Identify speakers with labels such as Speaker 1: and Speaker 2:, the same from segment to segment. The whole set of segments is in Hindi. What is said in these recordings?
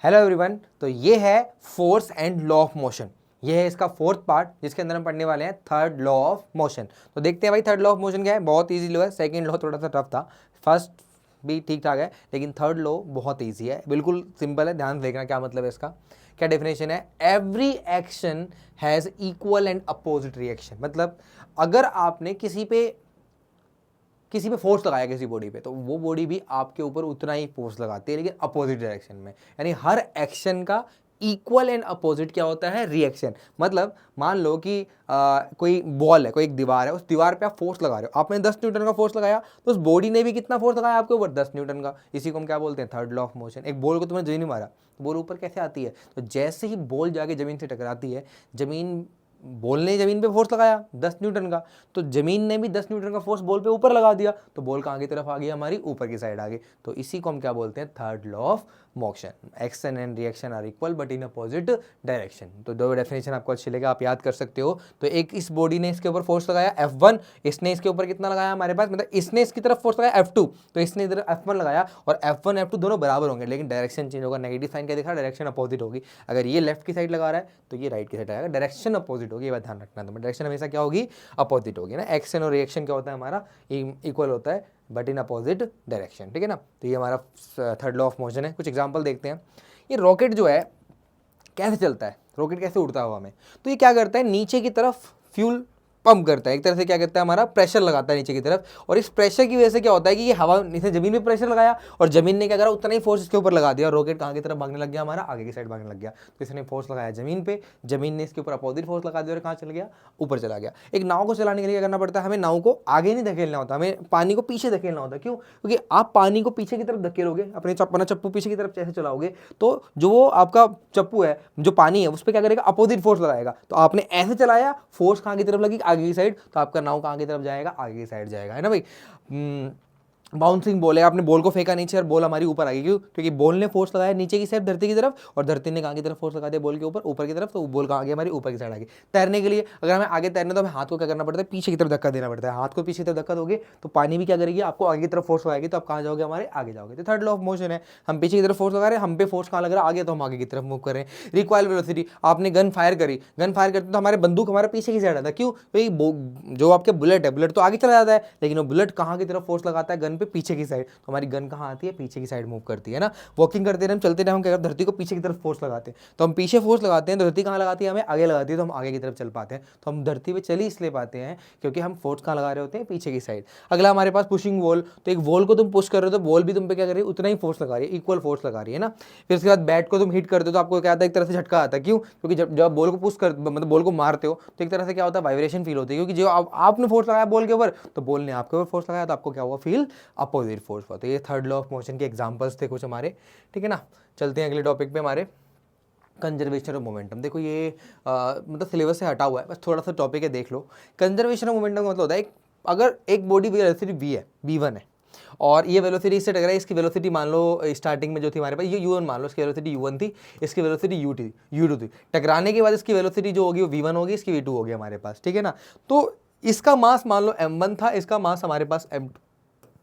Speaker 1: हेलो एवरीवन, तो ये है force and law of motion. ये है इसका फोर्थ पार्ट जिसके अंदर हम पढ़ने वाले हैं थर्ड लॉ ऑफ मोशन। तो देखते हैं भाई थर्ड लॉ ऑफ मोशन क्या है। बहुत इजी लॉ है। सेकंड लॉ थोड़ा सा टफ था, फर्स्ट भी ठीक ठाक है, लेकिन थर्ड लॉ बहुत इजी है, बिल्कुल सिंपल है। ध्यान से देखना क्या मतलब है इसका, क्या डेफिनेशन है। Every action has equal and opposite reaction. मतलब अगर आपने किसी पे फोर्स लगाया किसी बॉडी पे, तो वो बॉडी भी आपके ऊपर उतना ही फोर्स लगाती है, लेकिन अपोजिट डायरेक्शन में। यानी हर एक्शन का इक्वल एंड अपोजिट क्या होता है, रिएक्शन। मतलब मान लो कि कोई बॉल है, कोई एक दीवार है, उस दीवार पे आप फोर्स लगा रहे हो, आपने 10 न्यूटन का फोर्स लगाया, तो उस बॉडी ने भी कितना फोर्स लगाया आपके ऊपर, 10 न्यूटन का। इसी को हम क्या बोलते हैं, थर्ड लॉ ऑफ मोशन। एक बॉल को तुमने जमीन में मारा, तो बॉल ऊपर कैसे आती है, तो जैसे ही बॉल जाके जमीन से टकराती है, बॉल ने जमीन पे फोर्स लगाया 10 न्यूटन का, तो जमीन ने भी 10 न्यूटन का फोर्स बॉल पे ऊपर लगा दिया, तो बॉल कहाँ की तरफ आ गई, हमारी ऊपर की साइड आ गई। तो इसी को हम क्या बोलते हैं, third law of motion. Action and reaction are equal but in opposite direction. तो दो डेफिनेशन आपको अच्छी लगे, आप याद कर सकते हो। तो एक, इस बॉडी ने इसके ऊपर फोर्स लगाया F1, इसने इसके ऊपर कितना लगाया हमारे पास, मतलब इसने इसकी तरफ फोर्स लगाया F2, तो इसने इधर F1 लगाया, और F1 F2 दोनों बराबर होंगे, लेकिन डायरेक्शन चेंज होगा। नेगेटिव साइन क्या दिखा, डायरेक्शन अपोजिट होगी। अगर ये लेफ्ट की साइड लगा रहा है तो ये राइट की साइड आएगा, डायरेक्शन अपोजिट होगी, ये बात ध्यान रखना। तो डायरेक्शन हमेशा क्या होगी, अपोजिट होगी ना। एक्शन और रिएक्शन क्या होता है हमारा, इक्वल होता है बट इन अपोजिट डायरेक्शन, ठीक है ना। तो ये हमारा थर्ड लॉ ऑफ मोशन है। कुछ एग्जांपल देखते हैं। ये रॉकेट जो है कैसे चलता है, रॉकेट कैसे उड़ता है हवा में, तो ये क्या करता है, नीचे की तरफ फ्यूल पंप करता है, एक तरह से क्या करता है, हमारा प्रेशर लगाता है नीचे की तरफ, और इस प्रेशर की वजह से क्या होता है कि ये हवा, इसने जमीन में प्रेशर लगाया और जमीन ने क्या करा, उतना ही फोर्स इसके ऊपर लगा दिया, और रॉकेट कहाँ की तरफ भागने लग गया, हमारा आगे की साइड भागने लग गया। तो इसने फोर्स लगाया जमीन पे, जमीन ने इसके ऊपर अपोजिट फोर्स लगा दिया और कहाँ चल गया, ऊपर चला गया। एक नाव को चलाने के लिए क्या करना पड़ता है, हमें नाव को आगे नहीं धकेलना होता, हमें पानी को पीछे धकेलना होता है। क्यों, क्योंकि आप पानी को पीछे की तरफ धकेलोगे, अपने चप्पू पीछे की तरफ जैसे चलाओगे, तो जो वो आपका चप्पू है, जो पानी है, उस पर क्या करेगा, अपोजिट फोर्स लगाएगा। तो आपने ऐसे चलाया, फोर्स कहाँ की तरफ लगी, आगे की साइड, तो आपका नाव कहाँ की तरफ जाएगा, आगे की साइड जाएगा, है ना भाई। बाउंसिंग बॉल है, आपने बॉल को फेंका नीचे और बॉल हमारी ऊपर आ गई। क्यों, क्योंकि बॉल ने फोर्स लगाया नीचे की साइड, धरती की तरफ, और धरती ने कहाँ की तरफ फोर्स लगा दिया, बॉल के ऊपर, ऊपर की तरफ, तो बॉल कहाँ आ गई, हमारी ऊपर की साइड आ गई। तैरने के लिए अगर हमें आगे तैरना, तो हमें हाथ को क्या करना पड़ता है, पीछे की तरफ धक्का देना पड़ता है। हाथ को पीछे की तरफ धक्का दोगे तो पानी भी क्या करेगी, आपको आगे की तरफ फोर्स लगाएगी, तो आप कहाँ जाओगे, हमारे आगे जाओगे। तो थर्ड लॉ ऑफ मोशन है, हम पीछे की तरफ फोर्स लगा रहे हैं, हम पे फोर्स कहाँ लग रहा है, आगे, तो हम आगे की तरफ मूव कर रहे हैं। रिक्वायर्ड वेलोसिटी, आपने गन फायर करी, गन फायर करते तो हमारे बंदूक हमारे पीछे की साइड आता है। क्यों, क्योंकि जो आपके बुलेट है, बुलेट तो आगे चला जाता है, लेकिन वो बुलेट कहाँ की तरफ फोर्स लगाता है, गन पे पीछे की साइड, तो हमारी गन कहाँ आती है, पीछे की साइड मूव करती है ना। वॉकिंग करते रहे, हम चलते रहे, हम क्या, धरती को पीछे की तरफ फोर्स लगाते हैं, तो हम पीछे फोर्स लगाते हैं, तो धरती कहाँ लगाती है, हमें आगे लगाती है, तो हम आगे की तरफ चल पाते हैं। तो हम धरती पे चल ही इसलिए पाते हैं क्योंकि हम फोर्स कहाँ लगा रहे होते हैं, पीछे की साइड। अगला हमारे पास पुशिंग वॉल, तो एक वॉल को तुम पुश कर रहे हो, तो वॉल भी तुम पे क्या कर रही है, उतना ही फोर्स लगा रही है, इक्वल फोर्स लगा रही है ना। फिर उसके बाद बैट को तुम हिट करते हो, तो आपको क्या आता है, एक तरह से झटका आता है। क्यों, क्योंकि जब बॉल को पुश कर, मतलब बॉल को मारते हो, तो एक तरह से क्या होता है, वाइब्रेशन फील होती है, क्योंकि जो आपने फोर्स लगाया बॉल के ऊपर, तो बॉल ने आपके ऊपर फोर्स लगाया, तो आपको क्या हुआ, फील अपोजिट फोर्स हुआ। तो ये थर्ड लॉ ऑफ मोशन के एग्जांपल्स थे कुछ हमारे, ठीक है ना। चलते हैं अगले टॉपिक पे, हमारे कंजर्वेशन ऑफ मोमेंटम। देखो ये मतलब सिलेबस से हटा हुआ है, बस थोड़ा सा टॉपिक है, देख लो। कंजर्वेशन ऑफ मोमेंटम का मतलब होता है, अगर एक बॉडी वेलोसिटी v है, v1 है, और ये वेलोसिटी इससे टकरा है, इसकी वेलोसिटी मान लो स्टार्टिंग में जो थी हमारे पास, ये u1 मान लो, इसकी वेलोसिटी u1 थी, इसकी वेलोसिटी u2 थी। टकराने के बाद इसकी वेलोसिटी जो होगी वो v1 होगी, इसकी v2 होगी हमारे पास, ठीक है ना। तो इसका मास मान लो m1 था, इसका मास हमारे पास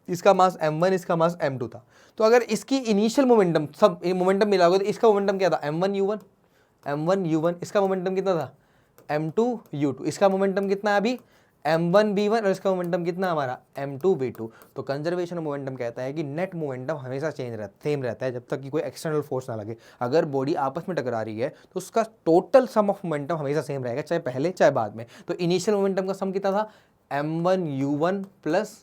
Speaker 1: इसका मास m1, इसका मास m2 था। तो अगर इसकी इनिशियल मोमेंटम, सब मोमेंटम मिलाओगे, तो इसका मोमेंटम क्या था, m1 u1, इसका मोमेंटम कितना था, m2 u2, इसका मोमेंटम कितना है अभी, m1 v1, और इसका मोमेंटम कितना हमारा, m2 v2। तो कंजर्वेशन ऑफ मोमेंटम कहता है कि नेट मोमेंटम हमेशा सेम रहता है, जब तक कि कोई एक्सटर्नल फोर्स ना लगे। अगर बॉडी आपस में टकरा रही है, तो उसका टोटल सम ऑफ मोमेंटम हमेशा सेम रहेगा, चाहे पहले चाहे बाद में। तो इनिशियल मोमेंटम का सम कितना था, m1 u1 plus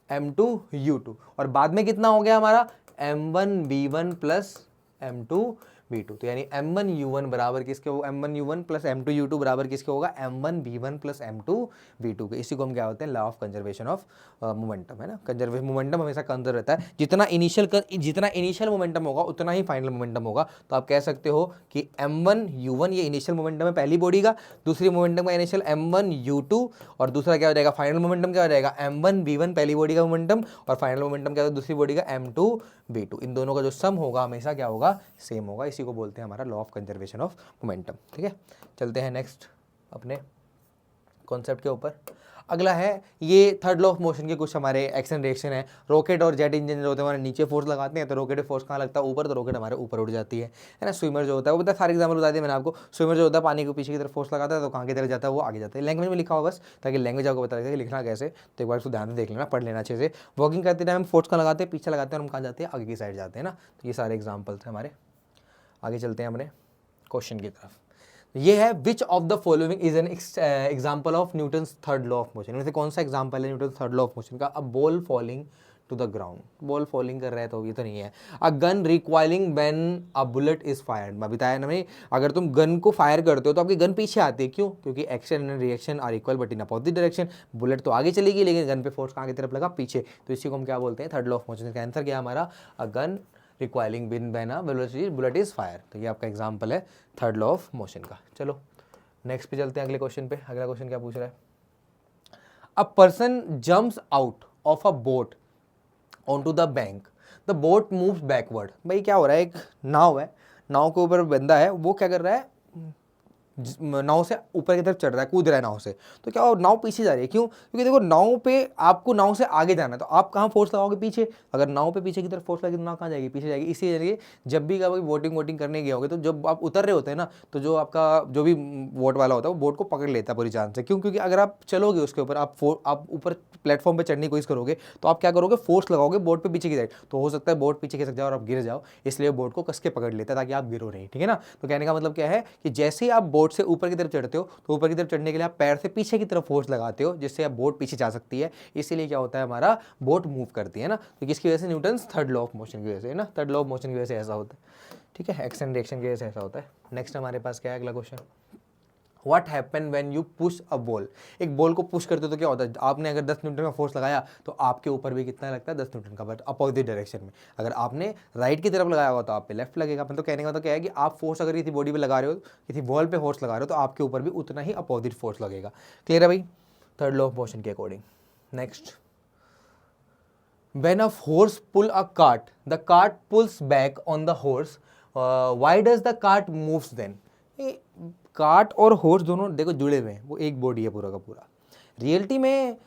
Speaker 1: m2 u2, और बाद में कितना हो गया हमारा, m1 v1 plus m2 v2। तो यानी m1 u1 बराबर किसके होगा, m1 u1 plus m2 u2 बराबर किसके होगा, m1 v1 plus m2 v2 के। इसी को हम क्या होते हैं, law of conservation of momentum, है ना। कंजर्वेशन मोमेंटम हमेशा कंजर्व रहता है, जितना इनिशियल मोमेंटम होगा उतना ही फाइनल मोमेंटम होगा। तो आप कह सकते हो कि m1 u1 ये इनिशियल मोमेंटम है पहली बॉडी का, दूसरी मोमेंटम का इनिशियल m1 u2, और दूसरा क्या हो जाएगा, फाइनल मोमेंटम क्या हो जाएगा, m1 v1 पहली बॉडी का मोमेंटम, और फाइनल मोमेंटम क्या होगा, दूसरी बॉडी का m2 v2। इन दोनों का जो सम होगा हमेशा क्या होगा, सेम होगा। इसी को बोलते हैं हमारा law of conservation of momentum, ठीक है। चलते हैं नेक्स्ट अपने कॉन्सेप्ट के ऊपर। अगला है ये थर्ड लॉ ऑफ मोशन के कुछ हमारे एक्शन रिएक्शन है। रॉकेट और जेट इंजन जो होते हैं हमारे नीचे फोर्स लगाते हैं, तो रॉकेट में फोर्स कहाँ लगता है, ऊपर, तो रॉकेट हमारे ऊपर उड़ जाती है ना। स्विमर जो होता है वो बता, सारे एग्जाम्पल बता दिए मैंने आपको। स्विमर जो होता है पानी के पीछे की तरफ फोर्स लगाता है तो कहाँ की तरफ जाता है, वो आगे जाता है। लैंग्वेज में लिखा हुआ बस, ताकि लैंग्वेज आपको बता देगा कि लिखना कैसे, तो एक बार उसको ध्यान से देख लेना, पढ़ लेना अच्छे से। वॉकिंग करते टाइम हम फोर्स कहाँ लगाते हैं, पीछे लगाते हैं, और हम कहाँ जाते हैं, आगे की साइड जाते हैं ना। तो ये सारे एग्जाम्पल्स हैं हमारे। आगे चलते हैं अपने क्वेश्चन की तरफ। ये है which of the following is an example of Newton's third law of motion. इनमें से कौन सा एग्जाम्पल है Newton third law of motion का। A ball falling to the ground, ball falling कर रहा है तो ये तो नहीं है। A gun requiring when a bullet is fired, मैं बताया ना मैंने, अगर तुम गन को फायर करते हो तो आपकी गन पीछे आती है, क्यों, क्योंकि action and reaction are equal but in opposite direction. Bullet तो आगे चलेगी लेकिन गन पे फोर्स कहाँ की तरफ लगा, पीछे, तो इसी को हम क्या बोलते हैं, थर्ड लॉ ऑफ मोशन। का आंसर क्या हमारा, अ gun requiring when a bullet is fire. तो ये आपका एग्जाम्पल है थर्ड लॉ ऑफ मोशन का। चलो नेक्स्ट पे चलते हैं, अगले क्वेश्चन पे। अगला क्वेश्चन क्या पूछ रहा है, a person jumps out of a boat on to the bank, the boat moves backward. भाई क्या हो रहा है, एक नाव है, नाव के ऊपर बंदा है, वो क्या कर रहा है, नाव से ऊपर की तरफ चढ़ रहा है, कूद रहा है नाव से, तो क्या हो, नाव पीछे जा रही है, क्यों, क्योंकि देखो नाव पे आपको नाव से आगे जाना है, तो आप कहाँ फोर्स लगाओगे, पीछे। अगर नाव पे पीछे की तरफ फोर्स लगेगी तो नाव कहाँ जाएगी, पीछे जाएगी। इसीलिए जब भी कभी वोटिंग करने गए होगे, तो जब आप उतर रहे होते हैं ना, तो जो आपका जो भी वोट वाला होता है वो बोट को पकड़ लेता है पूरी जान से, क्यों, क्योंकि अगर आप चलोगे उसके ऊपर, आप ऊपर प्लेटफॉर्म पे चढ़ने की कोशिश करोगे, तो आप क्या करोगे, फोर्स लगाओगे बोट पे पीछे की साइड, तो हो सकता है बोट पीछे खिसक जाओ और आप गिर जाओ, इसलिए बोट को कस के पकड़ लेता है ताकि आप गिरो नहीं, ठीक है ना। तो कहने का मतलब क्या है कि जैसे ही आप बोट से ऊपर की तरफ चढ़ते हो, तो ऊपर की तरफ चढ़ने के लिए आप पैर से पीछे की तरफ फोर्स लगाते हो, जिससे आप बोट पीछे जा सकती है, इसीलिए क्या होता है, हमारा बोट मूव करती है ना। तो किसकी वजह से, Newton's third law of motion की वजह से ना, थर्ड लॉ ऑफ मोशन की वजह से ऐसा होता है, ठीक है, एक्शन रिएक्शन की वजह से ऐसा होता है। नेक्स्ट हमारे पास क्या है, अगला question, what happen when you push a ball. एक बॉल को पुश करते हो तो क्या होता है, आपने अगर 10 न्यूटन का फोर्स लगाया तो आपके ऊपर भी कितना लगता है, 10 न्यूटन का, बट अपोजिट डायरेक्शन में। अगर आपने राइट की तरफ लगाया होगा तो आप पे लेफ्ट लगेगा। मतलब कहने का मतलब क्या है कि आप फोर्स अगर किसी बॉडी पे लगा रहे हो, किसी बॉल पे फोर्स लगा रहे हो, तो आपके ऊपर भी उतना ही अपोजिट फोर्स लगेगा। क्लियर है भाई, थर्ड लॉ ऑफ मोशन के according. Next, when a horse pull a cart, the cart pulls back on the horse, why does the cart moves then। Cart और हॉर्स दोनों देखो जुड़े हुए हैं, वो एक बॉडी है पूरा का पूरा। रियलिटी में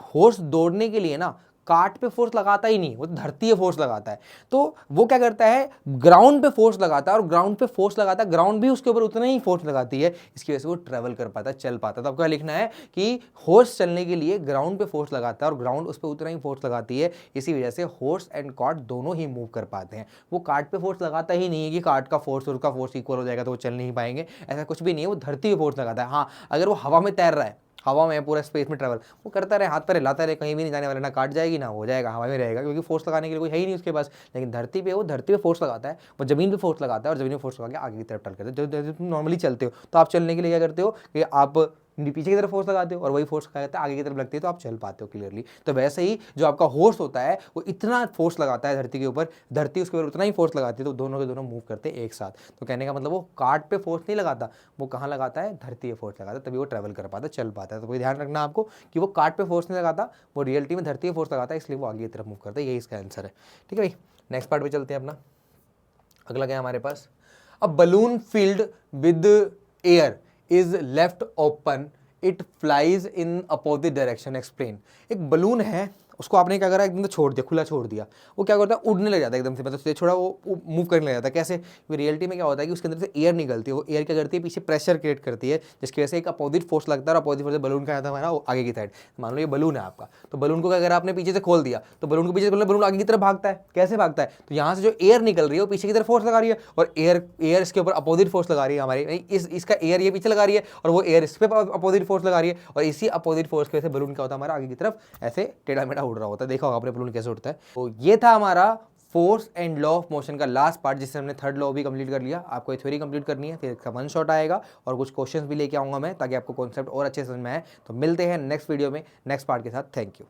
Speaker 1: हॉर्स दौड़ने के लिए ना कार्ट पे फोर्स लगाता ही नहीं, वो धरती पे फोर्स लगाता है। तो वो क्या करता है, ग्राउंड पे फोर्स लगाता है, और ग्राउंड पे फोर्स लगाता है, ग्राउंड भी उसके ऊपर उतना ही फोर्स लगाती है, इसकी वजह से वो ट्रेवल कर पाता है, चल पाता है। तो आपको क्या लिखना है कि हॉर्स चलने के लिए ग्राउंड पे फोर्स लगाता है और ग्राउंड उस पर उतना ही फोर्स लगाती है, इसी वजह से हॉर्स एंड कार्ट दोनों ही मूव कर पाते हैं। वो कार्ट पे फोर्स लगाता ही नहीं है कि कार्ट का फोर्स और उसका फोर्स इक्वल हो जाएगा तो वो चल नहीं पाएंगे, ऐसा कुछ भी नहीं है। वो धरती पे फोर्स लगाता है। हाँ, अगर वो हवा में तैर रहा है, हवा में पूरा स्पेस में ट्रैवल वो करता रहे, हाथ पर हिलाता रहे, कहीं भी नहीं जाने वाला, ना काट जाएगी ना हो जाएगा, हवा में रहेगा, क्योंकि फोर्स लगाने के लिए कोई है ही नहीं उसके पास। लेकिन धरती पे वो धरती पे फोर्स लगाता है, वो जमीन पे फोर्स लगाता है, और जमीन पे फोर्स लगा के आगे की तरफ टल करता है। जो तुम नॉर्मली चलते हो, तो आप चलने के लिए क्या करते हो कि आप पीछे की तरफ फोर्स लगाते हो, और वही फोर्स क्या कहता है, आगे की तरफ लगती है, तो आप चल पाते हो क्लियरली। तो वैसे ही जो आपका हॉर्स होता है वो इतना फोर्स लगाता है धरती के ऊपर, धरती उसके ऊपर उतना ही फोर्स लगाती है, तो दोनों के दोनों मूव करते हैं एक साथ। तो कहने का मतलब वो कार्ट पे फोर्स नहीं लगाता, वो कहाँ लगाता है, धरती पे फोर्स लगाता है, तभी वो ट्रैवल कर पाता है, चल पाता है। तो कोई ध्यान रखना आपको कि वो कार्ट पे फोर्स नहीं लगाता, वो रियलिटी में धरती पे फोर्स लगाता है, इसलिए वो आगे की तरफ मूव करता है। यही इसका आंसर है, ठीक है भाई। नेक्स्ट पार्ट पे चलते हैं अपना। अगला क्या है हमारे पास, a balloon filled with air is left open, it flies in opposite direction, explain. एक बलून है, उसको आपने क्या करा, एकदम से छोड़ दिया, खुला छोड़ दिया, वो क्या करता है, उड़ने लग जाता है एकदम से, मतलब छोड़ा वो मूव करने लग जाता है। कैसे, रियलिटी में क्या होता है कि उसके अंदर से एयर निकलती है, वो एयर क्या करती है, पीछे प्रेशर क्रिएट करती है, जिसकी वजह से एक अपोजिट फोर्स लगता है, और अपोजिट फोर्स से बलून का आता है हमारा आगे की साइड। मान लो ये बलून है आपका, तो बलून को अगर आपने पीछे से खोल दिया, तो बलून को पीछे खोलना, बलून आगे की तरफ भागता है। कैसे भागता है, तो यहाँ से जो एयर निकल रही है वो पीछे की तरफ फोर्स लगा रही है, और एयर इसके ऊपर अपोजिट फोर्स लगा रही है हमारी, इसका एयर ये पीछे लगा रही है, और वो एयर इस पे अपोजिट फोर्स लगा रही है, और इसी अपोजिट फोर्स की वजह से बलून क्या होता है, हमारा आगे की तरफ ऐसे टेढ़ा मेढ़ा उड़ रहा होता है। देखा होगा आपने बलून कैसे उड़ता है। तो ये था हमारा force and law of motion का लास्ट पार्ट, जिससे हमने थर्ड लॉ भी कंप्लीट कर लिया। आपको ये थ्योरी कंप्लीट करनी है, फिर इसका वन शॉट आएगा और कुछ क्वेश्चंस भी लेके आऊंगा मैं, ताकि आपको कॉन्सेप्ट और अच्छे समझ में आए। तो मिलते हैं नेक्स्ट वीडियो में नेक्स्ट पार्ट के साथ। Thank you.